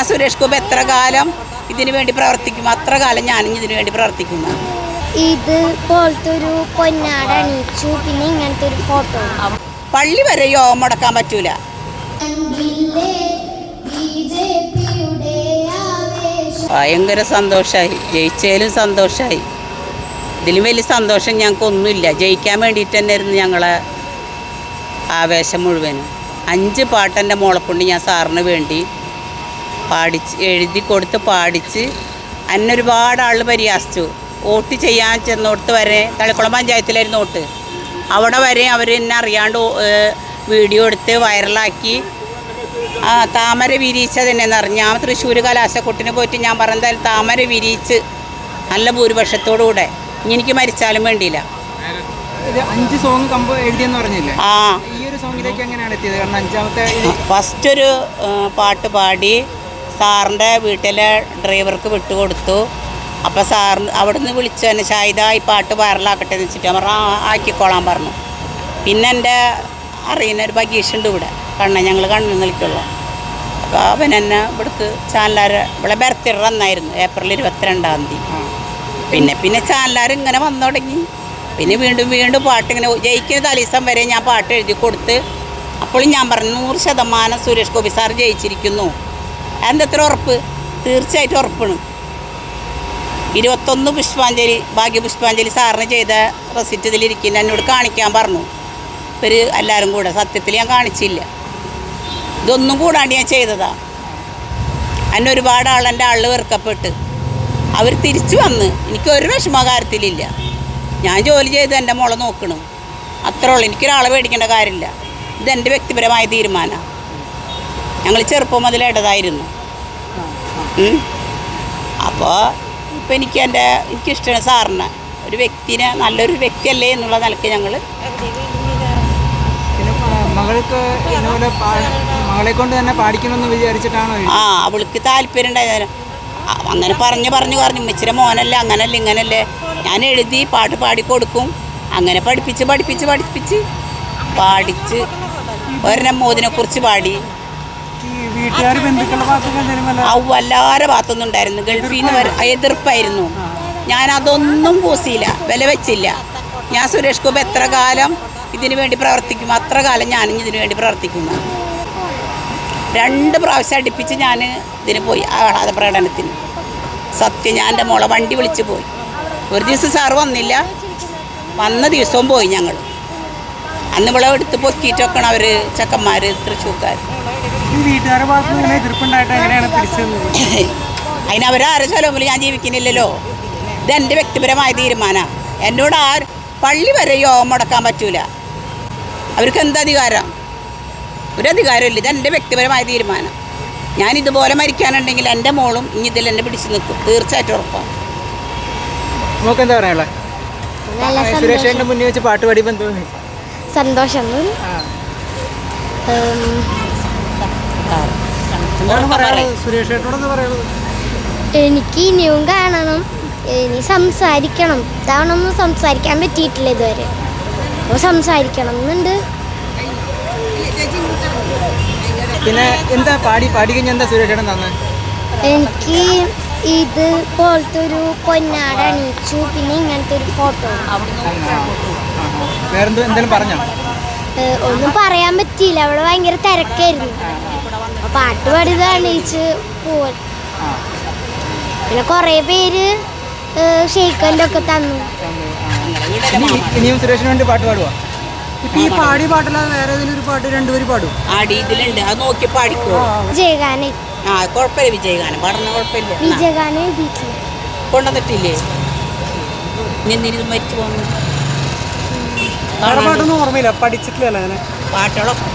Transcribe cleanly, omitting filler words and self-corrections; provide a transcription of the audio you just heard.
സുരേഷ് ഗോപി എത്ര കാലം ഇതിനു വേണ്ടി പ്രവർത്തിക്കും അത്ര കാലം ഞാനും ഇതിനു വേണ്ടി പ്രവർത്തിക്കുന്ന. ഇത് പോലത്തെ ഒരു പൊന്നാട അണിയിച്ചു, പിന്നെ ഇങ്ങനത്തെ ഒരു ഫോട്ടോ. പള്ളി വരെ യോഗം മുടക്കാൻ പറ്റൂല. ഭയങ്കര സന്തോഷമായി, ജയിച്ചതിലും സന്തോഷമായി. ഇതിലും വലിയ സന്തോഷം ഞങ്ങൾക്കൊന്നുമില്ല. ജയിക്കാൻ വേണ്ടിയിട്ട് തന്നെയായിരുന്നു ഞങ്ങളെ ആവേശം മുഴുവനും. 5 പാട്ടെൻ്റെ മോളെക്കൊണ്ട് ഞാൻ സാറിന് വേണ്ടി എഴുതി കൊടുത്ത് പാടിച്ച്. അന്നെ ഒരുപാട് ആൾ പരിഹാസിച്ചു. വോട്ട് ചെയ്യാൻ ചെന്നോടത്ത് വരെ, തളിക്കുളം പഞ്ചായത്തിലായിരുന്നു വോട്ട്, അവിടെ വരെ അവർ എന്നെ അറിയാണ്ട് വീഡിയോ എടുത്ത് വൈറലാക്കി. താമര വിരിയിച്ചതെന്നു പറഞ്ഞു. ഞാൻ തൃശ്ശൂർ കലാശക്കൊട്ടിന് പോയിട്ട് ഞാൻ പറഞ്ഞാൽ താമര വിരിയിച്ച് നല്ല ഭൂരിപക്ഷത്തോടുകൂടെ എനിക്ക് മരിച്ചാലും വേണ്ടിയില്ല. 5 സോങ് എഴുതിയെന്ന് പറഞ്ഞില്ലേ? ഈ ഒരു സോങ്ങിലേക്ക് എങ്ങനെയാണ് എത്തിയത്? കാരണം 5ാമത്തെ ഫസ്റ്റ് ഒരു പാട്ട് പാടി സാറിൻ്റെ വീട്ടിലെ ഡ്രൈവർക്ക് വിട്ടുകൊടുത്തു. അപ്പോൾ സാറിന് അവിടെ നിന്ന് വിളിച്ചു തന്നെ, ഷാഹിദ ഈ പാട്ട് വൈറലാക്കട്ടെ എന്ന് വെച്ചിട്ട് പറഞ്ഞു. ആക്കിക്കോളാൻ പറഞ്ഞു. പിന്നെ എൻ്റെ അറിയുന്നൊരു ബഗീഷുണ്ട് ഇവിടെ, ഞങ്ങൾ കണ്ണു നിൽക്കുള്ളൂ. അപ്പോൾ അവൻ എന്നെ ഇവിടുത്തെ ചാനലാർ ഇവിടെ ബർത്ത്ഡേ അന്നായിരുന്നു, ഏപ്രിൽ 22-ാം തീയതി. പിന്നെ ചാനലാർ ഇങ്ങനെ വന്നു തുടങ്ങി. പിന്നെ വീണ്ടും പാട്ടിങ്ങനെ ജയിക്കുന്ന തലീസം വരെ ഞാൻ പാട്ട് എഴുതി കൊടുത്ത്. അപ്പോഴും ഞാൻ പറഞ്ഞു 100% സുരേഷ് ഗോപി സാർ ജയിച്ചിരിക്കുന്നു. അതെന്തെത്ര ഉറപ്പ്? തീർച്ചയായിട്ടും ഉറപ്പാണ്. 21 പുഷ്പാഞ്ജലി, ഭാഗ്യപുഷ്പാഞ്ജലി സാറിന് ചെയ്ത റെസിറ്റ് ഇതിലിരിക്കുന്ന എന്നോട് കാണിക്കാൻ പറഞ്ഞു. ഇവർ എല്ലാവരും കൂടെ. സത്യത്തിൽ ഞാൻ കാണിച്ചില്ല. ഇതൊന്നും കൂടാണ്ട് ഞാൻ ചെയ്തതാണ്. എന്നെ ഒരുപാട് എൻ്റെ ആളിൽ വെറുക്കപ്പെട്ട് അവർ തിരിച്ചു വന്ന്. എനിക്കൊരു വിഷമകാര്യത്തിലില്ല. ഞാൻ ജോലി ചെയ്ത് എൻ്റെ മോളെ നോക്കണം, അത്രേ ഉള്ളൂ. എനിക്കൊരാളെ പേടിക്കേണ്ട കാര്യമില്ല. ഇതെൻ്റെ വ്യക്തിപരമായ തീരുമാനമാണ്. ഞങ്ങൾ ചെറുപ്പം മുതൽ ഇടതായിരുന്നു. അപ്പോൾ ഇപ്പം എനിക്കിഷ്ടമാണ് സാറിനെ, ഒരു വ്യക്തിനെ, നല്ലൊരു വ്യക്തിയല്ലേ എന്നുള്ള നിലയ്ക്ക് ഞങ്ങൾ. മകൾക്ക് മകളെ കൊണ്ട് തന്നെ പാടിക്കണമെന്ന് വിചാരിച്ചിട്ടാണോ? അവൾക്ക് താല്പര്യം ഉണ്ടായിരുന്നു. അങ്ങനെ പറഞ്ഞു ഉമ്മച്ചിയുടെ മോനല്ലേ, അങ്ങനല്ലേ ഇങ്ങനല്ലേ. ഞാൻ എഴുതി പാട്ട് പാടിക്കൊടുക്കും. അങ്ങനെ പഠിപ്പിച്ച് ഒരെണ്ണം മോദിനെക്കുറിച്ച് പാടി. എല്ലാവരുടെ ഭാഗത്തൊന്നും ഉണ്ടായിരുന്നു. ഗൾഫിൽ നിന്ന് എതിർപ്പായിരുന്നു. ഞാനതൊന്നും പൂസിയില്ല, വില വെച്ചില്ല. ഞാൻ സുരേഷ് ഗോപി എത്ര കാലം ഇതിനു വേണ്ടി പ്രവർത്തിക്കും അത്ര കാലം ഞാനും ഇതിനു വേണ്ടി പ്രവർത്തിക്കുന്നു. 2 പ്രാവശ്യം അടുപ്പിച്ച് ഞാൻ ഇതിന് പോയി, ആഹ്ലാദ പ്രകടനത്തിന്. സത്യം, ഞാൻ എൻ്റെ മോളെ വണ്ടി വിളിച്ച് പോയി. ഒരു ദിവസം സാറ് വന്നില്ല, വന്ന ദിവസവും പോയി ഞങ്ങൾ. അന്ന് ഇവിടെ എടുത്ത് പൊക്കിയിട്ടൊക്കെയാണ് അവർ ചെക്കന്മാർ, തൃശ്ശൂർക്കാർ. അതിനവരാരെ ചിലവിൽ ഞാൻ ജീവിക്കുന്നില്ലല്ലോ. ഇതെൻ്റെ വ്യക്തിപരമായ തീരുമാനമാണ്. എന്നോട് പള്ളി വരെ യോഗം മുടക്കാൻ പറ്റൂല. അവർക്ക് എന്തധികാരം? ഒരധികാരമില്ല. ഇതെൻ്റെ വ്യക്തിപരമായ തീരുമാനം. ഞാനിതുപോലെ മരിക്കാനുണ്ടെങ്കിൽ എൻ്റെ മോളും ഇനി ഇതിൽ എന്നെ പിടിച്ച് നിൽക്കും, തീർച്ചയായിട്ടും ഉറപ്പാണ്. നമുക്കെന്താ പറയാനുള്ളത്? സുരേഷേട്ടൻ്റെ മുന്നിൽ വെച്ച് പാട്ട് പാടിയപ്പോൾ തോന്നി? സന്തോഷം. എനിക്ക് ഇനിയും കാണണം, ഇനി സംസാരിക്കണം. ഇത്തവണ ഒന്നും സംസാരിക്കാൻ പറ്റിയിട്ടില്ല ഇതുവരെ. അപ്പോൾ സംസാരിക്കണം എന്നുണ്ട്. പിന്നെ എന്താ പാടി കഴിഞ്ഞാൽ എന്താ സുരേഷേട്ടൻ തന്നെ? എനിക്ക് ഇത് പോലത്തെ ഒരു പൊന്നാട അണിയിച്ചു, പിന്നെ ഇങ്ങനത്തെ ഒരു ഫോട്ടോ. വേറെന്തെങ്കിലും പറഞ്ഞോ? ഒന്നും പറയാൻ പറ്റിയില്ല, അവിടെ ഭയങ്കര തിരക്കായിരുന്നു. അപ്പോൾ പാട്ട് പാടിയത് അണിയിച്ച് പോവാൻ. പിന്നെ കുറേ പേര് ഷെയ്ക്കൻ്റെയൊക്കെ തന്നു. ഇനിയും സുരേഷിന് വേണ്ടി പാട്ട് പാടുവാ? ഇപ്പം ഈ പാടിയ പാട്ടല്ലാതെ വേറെ ഏതെങ്കിലും ഒരു പാട്ട് 2 പേര് പാടും? ഇതിലുണ്ട്, അത് നോക്കി പാടിക്കോ. വിജയഗാനം. കുഴപ്പമില്ല, വിജയഗാനം പാടുന്ന കുഴപ്പമില്ല. വിജയഗാനം എഴുതിയിട്ടില്ല, കൊണ്ടുവന്നിട്ടില്ലേ? മരിച്ചു പോകുന്നു. പാട്ടൊന്നും ഓർമ്മയില്ല, പഠിച്ചിട്ടില്ല. പാട്ടുകളൊക്കെ